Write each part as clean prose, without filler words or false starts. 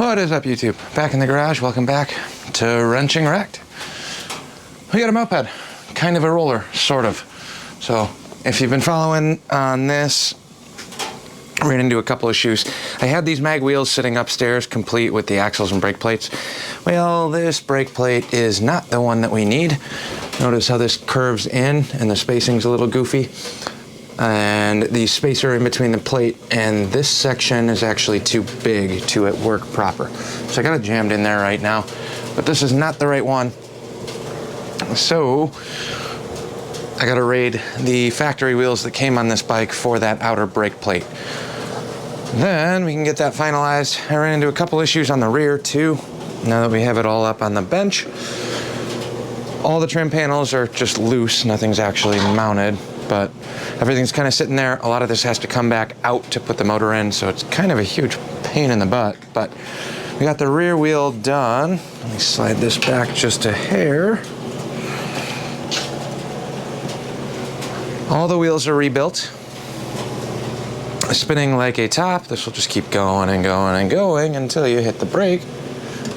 What is up, YouTube? Back in the garage. Welcome back to Wrenching Wrecked. We got a moped, kind of a roller, sort of. So if you've been following on this, ran into a couple issues. I had these mag wheels sitting upstairs complete with the axles and brake plates. Well, this brake plate is not the one that we need. Notice how this curves in and the spacing's a little goofy. And the spacer in between the plate and this section is actually too big to work proper. So I got it jammed in there right now, but this is not the right one. So I got to raid the factory wheels that came on this bike for that outer brake plate. Then we can get that finalized. I ran into a couple issues on the rear too. Now that we have it all up on the bench, all the trim panels are just loose. Nothing's actually mounted, but everything's kind of sitting there. A lot of this has to come back out to put the motor in, so it's kind of a huge pain in the butt. But we got the rear wheel done. Let me slide this back just a hair. All the wheels are rebuilt. Spinning like a top. This will just keep going and going and going until you hit the brake.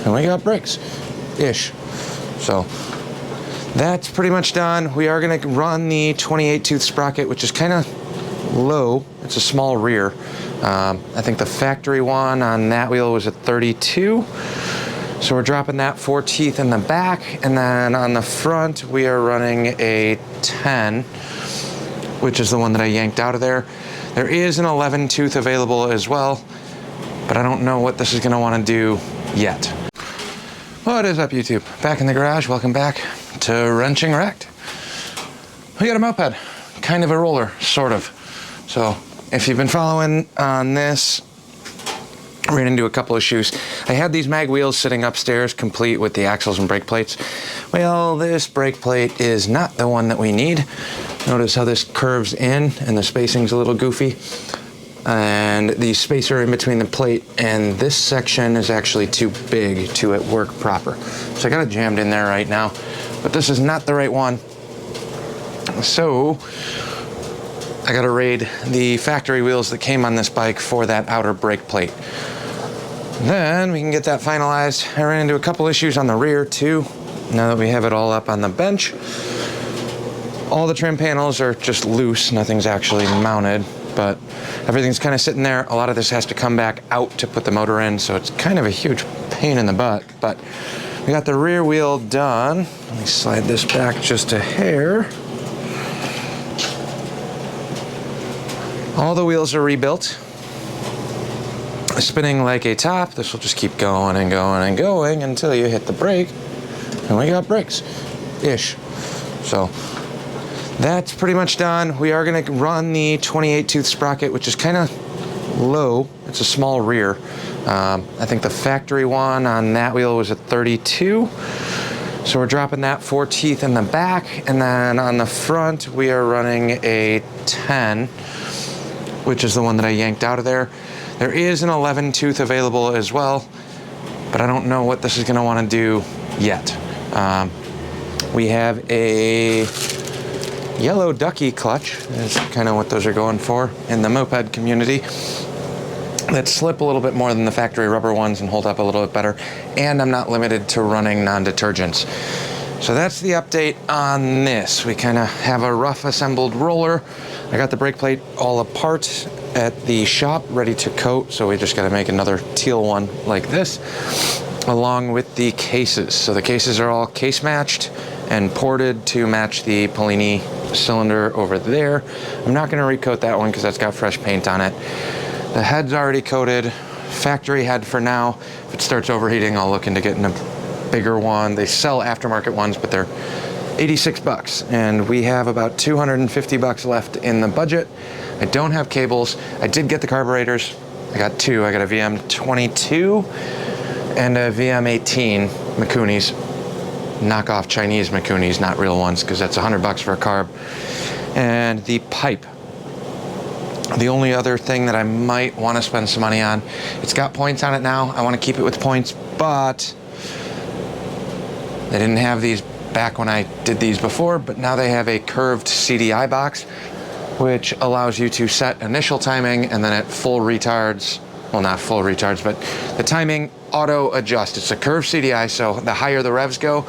And we got brakes-ish. So that's pretty much done. We are going to run the 28 tooth sprocket, which is kind of low. It's a small rear. I think the factory one on that wheel was a 32. So we're dropping that 4 teeth in the back. And then on the front, we are running a 10, which is the one that I yanked out of there. There is an 11 tooth available as well, but I don't know what this is going to want to do yet. What is up, YouTube? Back in the garage. Welcome back to Wrenching Wrecked. We got a moped, kind of a roller, sort of. So if you've been following on this, ran into a couple issues. I had these mag wheels sitting upstairs complete with the axles and brake plates. Well, this brake plate is not the one that we need. Notice how this curves in and the spacing's a little goofy. And the spacer in between the plate and this section is actually too big to work proper. So I got it jammed in there right now, but this is not the right one. So I got to raid the factory wheels that came on this bike for that outer brake plate. Then we can get that finalized. I ran into a couple issues on the rear too. Now that we have it all up on the bench, all the trim panels are just loose. Nothing's actually mounted, but everything's kind of sitting there. A lot of this has to come back out to put the motor in, so it's kind of a huge pain in the butt. But we got the rear wheel done. Let me slide this back just a hair. All the wheels are rebuilt. Spinning like a top. This will just keep going and going and going until you hit the brake. And we got brakes-ish. So that's pretty much done. We are going to run the 28 tooth sprocket, which is kind of low. It's a small rear. I think the factory one on that wheel was a 32. So we're dropping that 4 teeth in the back. And then on the front, we are running a 10, which is the one that I yanked out of there. There is an 11 tooth available as well, but I don't know what this is going to want to do yet. We have a yellow ducky clutch, is kind of what those are going for in the moped community, that slip a little bit more than the factory rubber ones and hold up a little bit better. And I'm not limited to running non-detergents. So that's the update on this. We kind of have a rough assembled roller. I got the brake plate all apart at the shop, ready to coat. So we just got to make another teal one like this, along with the cases. So the cases are all case matched and ported to match the Polini cylinder over there. I'm not going to recoat that one because that's got fresh paint on it. The head's already coated, factory head for now. If it starts overheating, I'll look into getting a bigger one. They sell aftermarket ones, but they're 86 bucks, and we have about 250 bucks left in the budget. I don't have cables. I did get the carburetors. I got 2. I got a VM22 and a VM18 Mikunis, knockoff Chinese Mikunis, not real ones, because that's 100 bucks for a carb. And the pipe. The only other thing that I might want to spend some money on, it's got points on it now. I want to keep it with points, but they didn't have these back when I did these before, but now they have a curved CDI box, which allows you to set initial timing, and then at full retards, well, not full retards, but the timing auto adjust. It's a curved CDI, so the higher the revs go,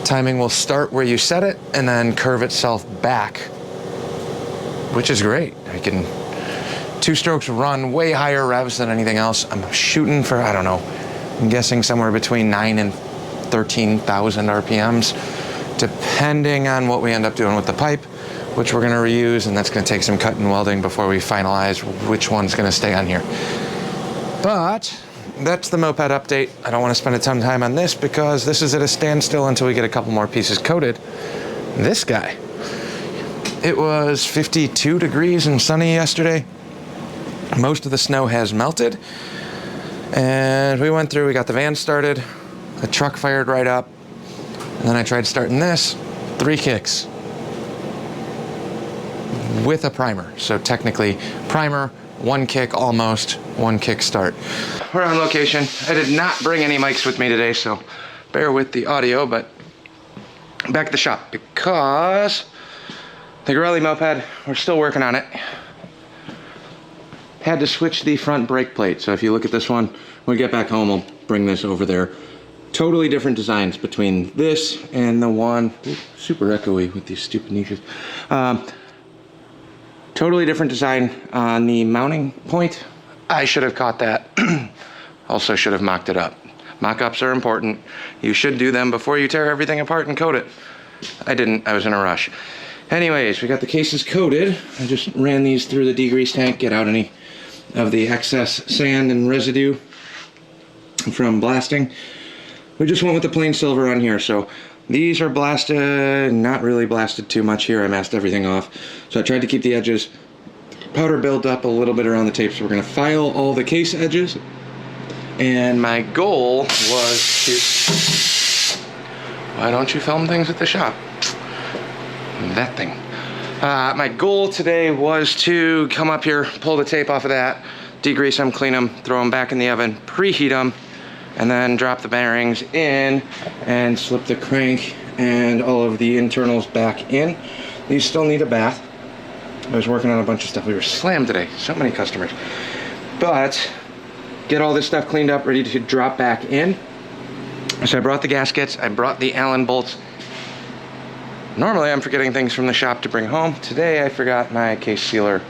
timing will start where you set it and then curve itself back, which is great. I can, 2 strokes run way higher revs than anything else. I'm shooting for, I don't know, I'm guessing somewhere between 9 and 13,000 RPMs, depending on what we end up doing with the pipe, which we're gonna reuse, and that's gonna take some cut and welding before we finalize which one's gonna stay on here. But that's the Moped update. I don't wanna spend a ton of time on this because this is at a standstill until we get a couple more pieces coated. This guy, it was 52 degrees and sunny yesterday. Most of the snow has melted, and we went through, we got the van started, the truck fired right up, and then I tried starting this, 3 kicks with a primer. So technically primer, 1 kick almost, 1 kick start. We're on location. I did not bring any mics with me today, so bear with the audio, but back at the shop because the Garelli Moped, we're still working on it. Had to switch the front brake plate. So if you look at this one, when we get back home, we'll bring this over there. Totally different designs between this and the one, super echoey with these stupid niches. Totally different design on the mounting point. I should have caught that. Also should have mocked it up. Mock-ups are important. You should do them before you tear everything apart and coat it. I didn't, I was in a rush. Anyways, we got the cases coated. I just ran these through the degrease tank, get out any of the excess sand and residue from blasting. We just went with the plain silver on here, so these are blasted, not really blasted too much here. I masked everything off. So I tried to keep the edges. Powder built up a little bit around the tape, so we're gonna file all the case edges. And my goal was to, why don't you film things at the shop? That thing. My goal today was to come up here, pull the tape off of that, degrease them, clean them, throw them back in the oven, preheat them, and then drop the bearings in and slip the crank and all of the internals back in. These still need a bath. I was working on a bunch of stuff. We were slammed today, so many customers. But get all this stuff cleaned up, ready to drop back in. So I brought the gaskets, I brought the Allen bolts. Normally I'm forgetting things from the shop to bring home. Today I forgot my case sealer.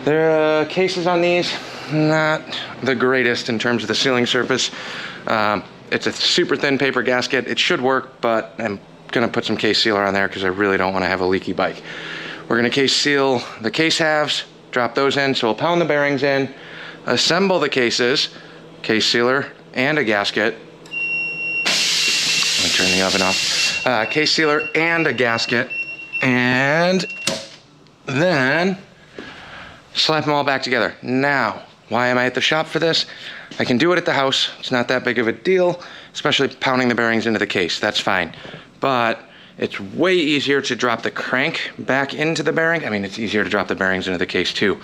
The cases on these, not the greatest in terms of the sealing surface. It's a super thin paper gasket. It should work, but I'm gonna put some case sealer on there because I really don't want to have a leaky bike. We're gonna case seal the case halves, drop those in, so we'll pound the bearings in, assemble the cases, case sealer and a gasket. Let me turn the oven off. Case sealer and a gasket, and then slap them all back together. Now, why am I at the shop for this? I can do it at the house. It's not that big of a deal, especially pounding the bearings into the case. That's fine. But it's way easier to drop the crank back into the bearing. I mean, it's easier to drop the bearings into the case too.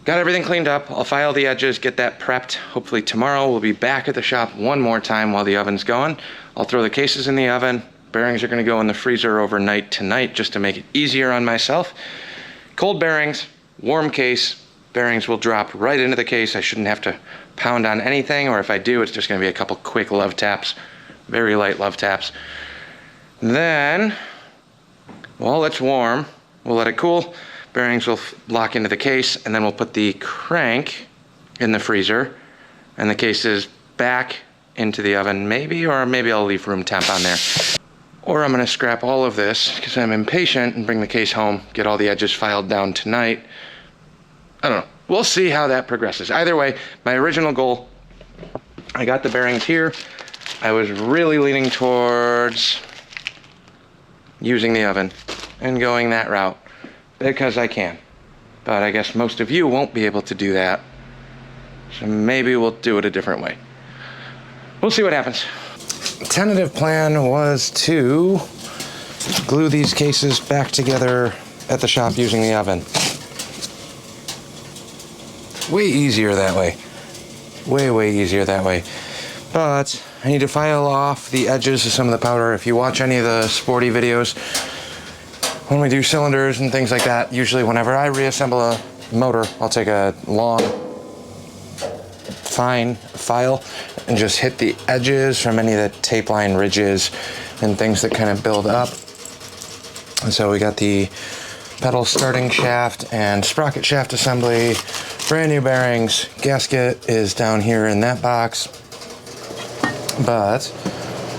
Got everything cleaned up. I'll file the edges, get that prepped. Hopefully tomorrow we'll be back at the shop one more time while the oven's going. I'll throw the cases in the oven. Bearings are gonna go in the freezer overnight tonight just to make it easier on myself. Cold bearings, warm case, bearings will drop right into the case. I shouldn't have to pound on anything, or if I do, it's just gonna be a couple quick love taps, very light love taps. Then, while it's warm, we'll let it cool. Bearings will lock into the case, and then we'll put the crank in the freezer and the cases back into the oven maybe, or maybe I'll leave room temp on there. Or I'm gonna scrap all of this because I'm impatient and bring the case home, get all the edges filed down tonight. I don't know. We'll see how that progresses. Either way, my original goal, I got the bearings here. I was really leaning towards using the oven and going that route because I can. But I guess most of you won't be able to do that. So maybe we'll do it a different way. We'll see what happens. Tentative plan was to glue these cases back together at the shop using the oven. Way easier that way. Way easier that way. But I need to file off the edges of some of the powder. If you watch any of the sporty videos, when we do cylinders and things like that, usually whenever I reassemble a motor, I'll take a long, fine file and just hit the edges from any of the tape line ridges and things that kind of build up. And so we got the pedal starting shaft and sprocket shaft assembly, brand new bearings, gasket is down here in that box, but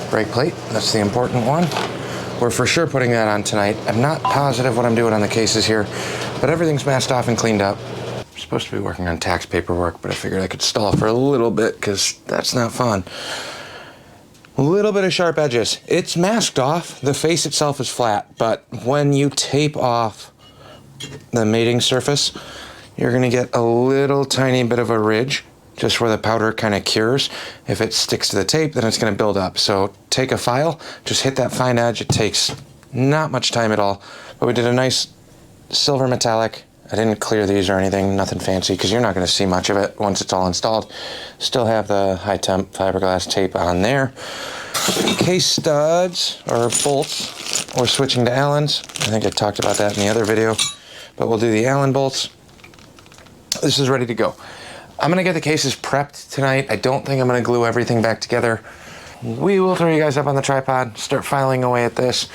brake plate, that's the important one. We're for sure putting that on tonight. I'm not positive what I'm doing on the cases here, but everything's masked off and cleaned up. I'm supposed to be working on tax paperwork, but I figured I could stall for a little bit because that's not fun. A little bit of sharp edges. It's masked off. The face itself is flat, but when you tape off the mating surface, you're gonna get a little tiny bit of a ridge just where the powder kind of cures. If it sticks to the tape, then it's gonna build up. So take a file, just hit that fine edge. It takes not much time at all, but we did a nice silver metallic. I didn't clear these or anything, nothing fancy, because you're not gonna see much of it once it's all installed. Still have the high temp fiberglass tape on there. Case studs, or bolts, we're switching to Allen's. I think I talked about that in the other video, but we'll do the Allen bolts. This is ready to go. I'm gonna get the cases prepped tonight. I don't think I'm gonna glue everything back together. We will throw you guys up on the tripod, start filing away at this.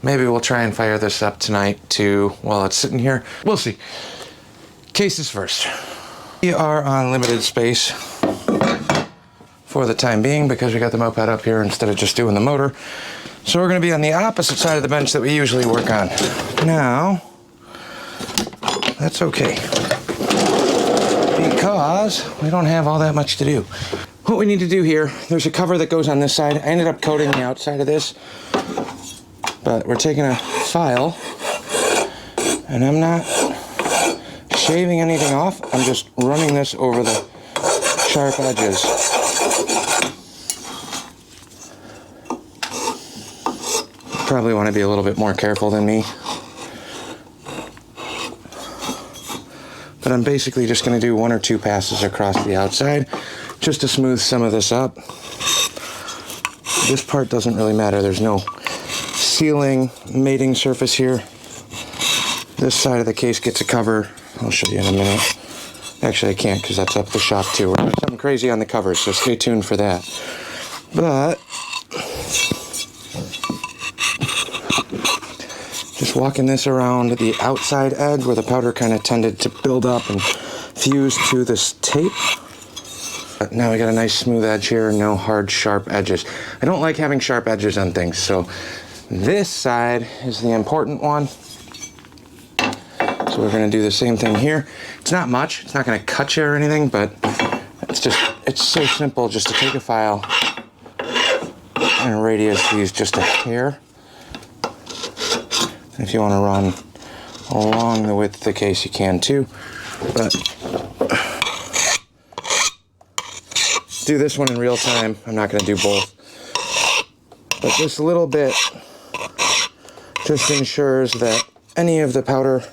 Maybe we'll try and fire this up tonight too while it's sitting here. We'll see. Cases first. We are on limited space for the time being because we got the moped up here instead of just doing the motor. So we're gonna be on the opposite side of the bench that we usually work on. Now, that's okay, because we don't have all that much to do. What we need to do here, there's a cover that goes on this side. I ended up coating the outside of this, but we're taking a file, and I'm not shaving anything off. I'm just running this over the sharp edges. Probably want to be a little bit more careful than me. But I'm basically just going to do 1 or 2 passes across the outside just to smooth some of this up. This part doesn't really matter. There's no sealing mating surface here. This side of the case gets a cover. I'll show you in a minute. Actually, I can't because that's up the shop too. We're doing something crazy on the covers, so stay tuned for that. But just walking this around the outside edge where the powder kind of tended to build up and fuse to this tape. But now we got a nice smooth edge here, no hard sharp edges. I don't like having sharp edges on things, so this side is the important one. So we're gonna do the same thing here. It's not much, it's not gonna cut you or anything, but it's so simple just to take a file and radius these just a hair. If you want to run along the width of the case, you can too. But do this one in real time. I'm not going to do both. But this little bit just ensures that any of the powder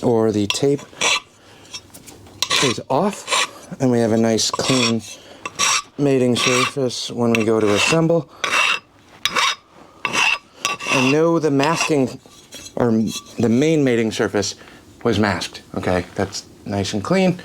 or the tape is off, and we have a nice clean mating surface when we go to assemble. And know the masking, or the main mating surface, was masked. Okay, that's nice and clean.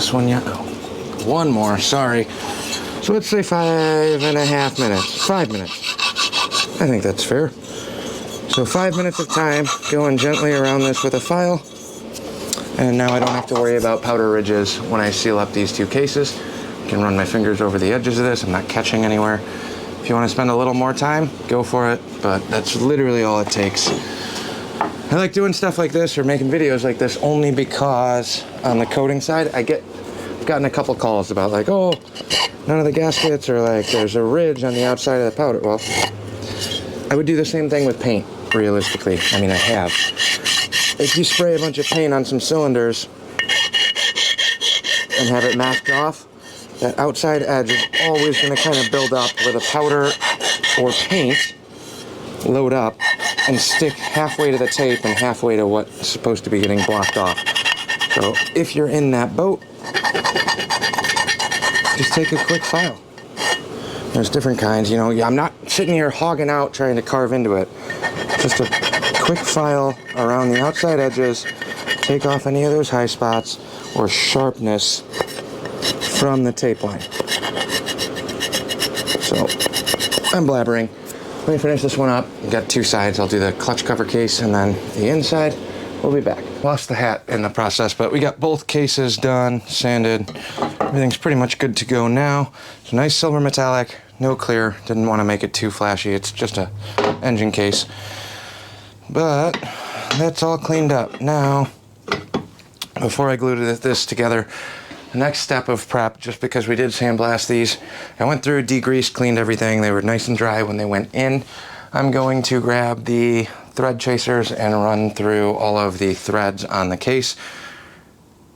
this one yet? Oh, one more, sorry. So let's say 5.5 minutes, 5 minutes. I think that's fair. So 5 minutes of time going gently around this with a file. And now I don't have to worry about powder ridges when I seal up these two cases. I can run my fingers over the edges of this. I'm not catching anywhere. If you want to spend a little more time, go for it. But that's literally all it takes. I like doing stuff like this or making videos like this only because on the coating side, I've gotten a couple calls about like, oh, none of the gaskets, or like there's a ridge on the outside of the powder. Well, I would do the same thing with paint, realistically. I mean, I have. If you spray a bunch of paint on some cylinders and have it masked off, that outside edge is always going to kind of build up where the powder or paint load up and stick halfway to the tape and halfway to what's supposed to be getting blocked off. So if you're in that boat, just take a quick file. There's different kinds, you know. I'm not sitting here hogging out trying to carve into it. Just a quick file around the outside edges, take off any of those high spots or sharpness from the tape line. So I'm blabbering. Let me finish this one up. We've got two sides. I'll do the clutch cover case and then the inside. We'll be back. Lost the hat in the process, but we got both cases done, sanded. Everything's pretty much good to go now. It's a nice silver metallic, no clear. Didn't want to make it too flashy. It's just a engine case. But that's all cleaned up. Now, before I glued this together, the next step of prep, just because we did sandblast these, I went through, degreased, cleaned everything. They were nice and dry when they went in. I'm going to grab the thread chasers and run through all of the threads on the case.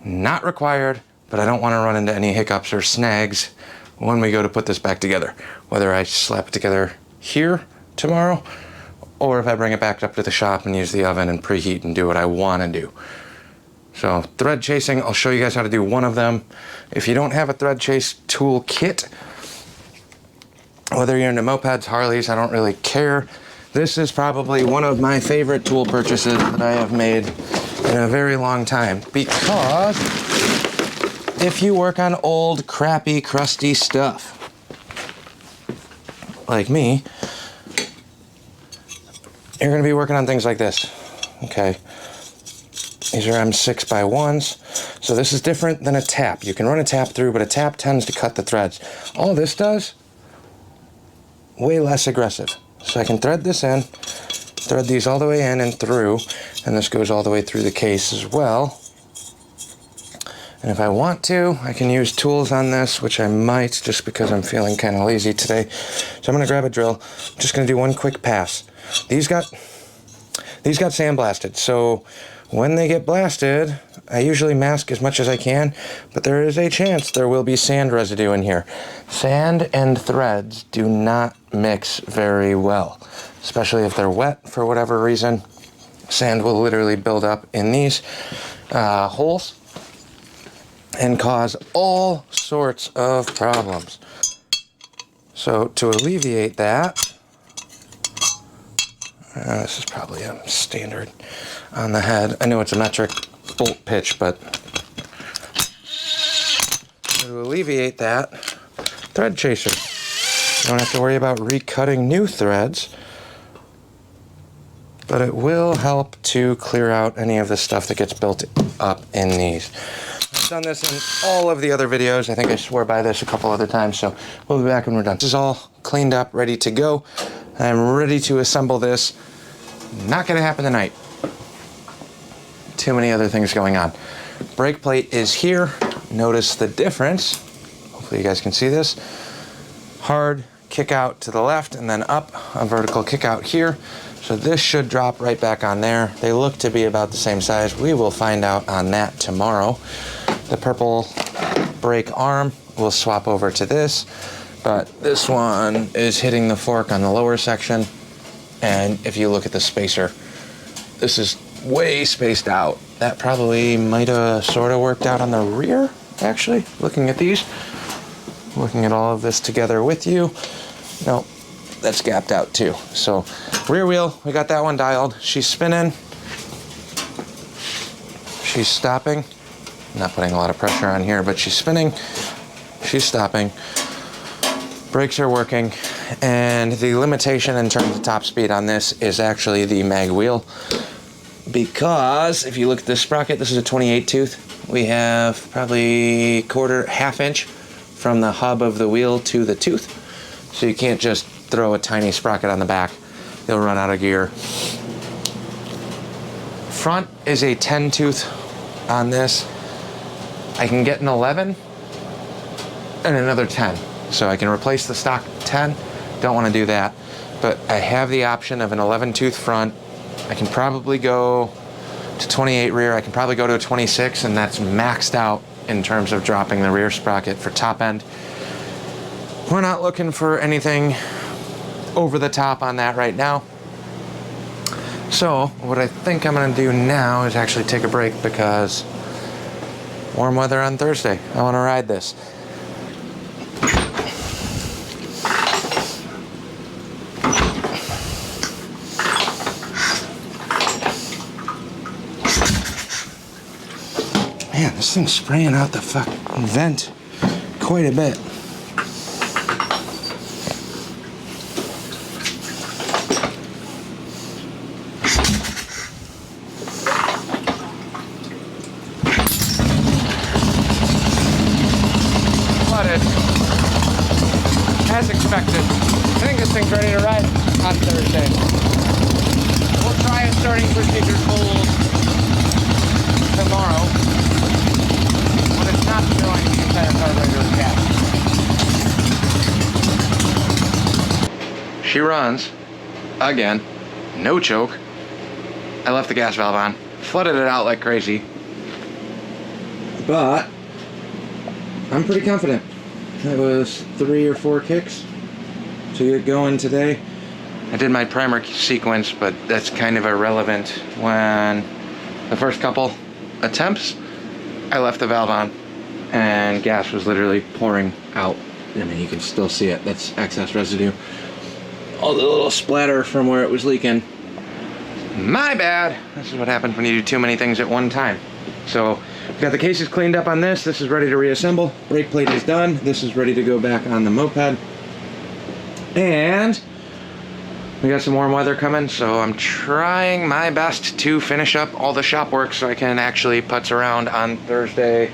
Not required, but I don't want to run into any hiccups or snags when we go to put this back together. Whether I slap it together here tomorrow, or if I bring it back up to the shop and use the oven and preheat and do what I want to do. So thread chasing, I'll show you guys how to do one of them. If you don't have a thread chase tool kit, whether you're into mopeds, Harleys, I don't really care. This is probably one of my favorite tool purchases that I have made in a very long time, because if you work on old, crappy, crusty stuff, like me, you're going to be working on things like this, okay? These are M6x1s, so this is different than a tap. You can run a tap through, but a tap tends to cut the threads. All this does, way less aggressive. So I can thread this in, thread these all the way in and through, and this goes all the way through the case as well. And if I want to, I can use tools on this, which I might, just because I'm feeling kind of lazy today. So I'm going to grab a drill. I'm just going to do one quick pass. These got sandblasted, so when they get blasted, I usually mask as much as I can, but there is a chance there will be sand residue in here. Sand and threads do not mix very well, especially if they're wet for whatever reason. Sand will literally build up in these holes and cause all sorts of problems. So to alleviate that, this is probably a standard on the head. I know it's a metric bolt pitch, but to alleviate that, thread chaser. You don't have to worry about recutting new threads, but it will help to clear out any of the stuff that gets built up in these. I've done this in all of the other videos. I think I swore by this a couple other times, so we'll be back when we're done. This is all cleaned up, ready to go. I'm ready to assemble this. Not gonna happen tonight. Too many other things going on. Brake plate is here. Notice the difference. Hopefully you guys can see this. Hard kick out to the left and then up, a vertical kick out here. So this should drop right back on there. They look to be about the same size. We will find out on that tomorrow. The purple brake arm will swap over to this, but this one is hitting the fork on the lower section. And if you look at the spacer, this is way spaced out. That probably might have sort of worked out on the rear, actually, looking at these. Looking at all of this together with you. No, that's gapped out too. So rear wheel, we got that one dialed. She's spinning. She's stopping. not putting a lot of pressure on here, but she's spinning, she's stopping, brakes are working, and the limitation in terms of top speed on this is actually the mag wheel, because if you look at this sprocket, this is a 28 tooth. We have probably half inch from the hub of the wheel to the tooth, so you can't just throw a tiny sprocket on the back. You'll run out of gear. Front is a 10 tooth on this. I can get an 11 and another 10. So I can replace the stock 10. Don't want to do that. But I have the option of an 11 tooth front. I can probably go to 28 rear. I can probably go to a 26, and that's maxed out in terms of dropping the rear sprocket for top end. We're not looking for anything over the top on that right now. So what I think I'm gonna do now is actually take a break, because warm weather on Thursday. I wanna ride this. Man, this thing's spraying out the fucking vent quite a bit. As expected. I think this thing's ready to ride on Thursday. We'll try a starting procedure cold tomorrow when it's not throwing the entire carburetor of gas. She runs again, no choke. I left the gas valve on, flooded it out like crazy, but I'm pretty confident. That was 3 or 4 kicks to get going today. I did my primer sequence, but that's kind of irrelevant. When the first couple attempts, I left the valve on and gas was literally pouring out. I mean, you can still see it. That's excess residue. All the little splatter from where it was leaking. My bad. This is what happens when you do too many things at one time. So we've got the cases cleaned up on this. This is ready to reassemble. Brake plate is done. This is ready to go back on the moped. And we got some warm weather coming, so I'm trying my best to finish up all the shop work so I can actually putz around on Thursday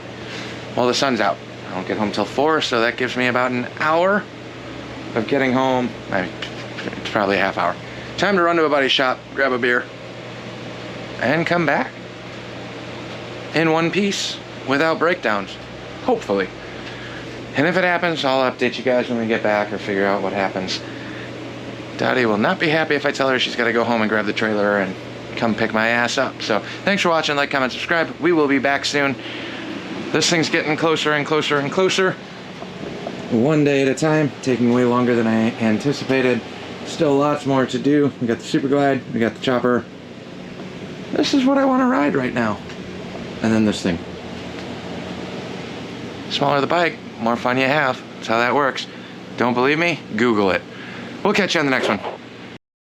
while the sun's out. I don't get home till 4, so that gives me about an hour of getting home. It's probably a half hour. Time to run to a buddy's shop, grab a beer, and come back in one piece without breakdowns, hopefully. And if it happens, I'll update you guys when we get back or figure out what happens. Dottie will not be happy if I tell her she's got to go home and grab the trailer and come pick my ass up. So thanks for watching. Like, comment, subscribe. We will be back soon. This thing's getting closer and closer and closer. One day at a time, taking way longer than I anticipated. Still lots more to do. We got the Super Glide, we got the chopper. This is what I want to ride right now. And then this thing. Smaller the bike, more fun you have. That's how that works. Don't believe me? Google it. We'll catch you on the next one.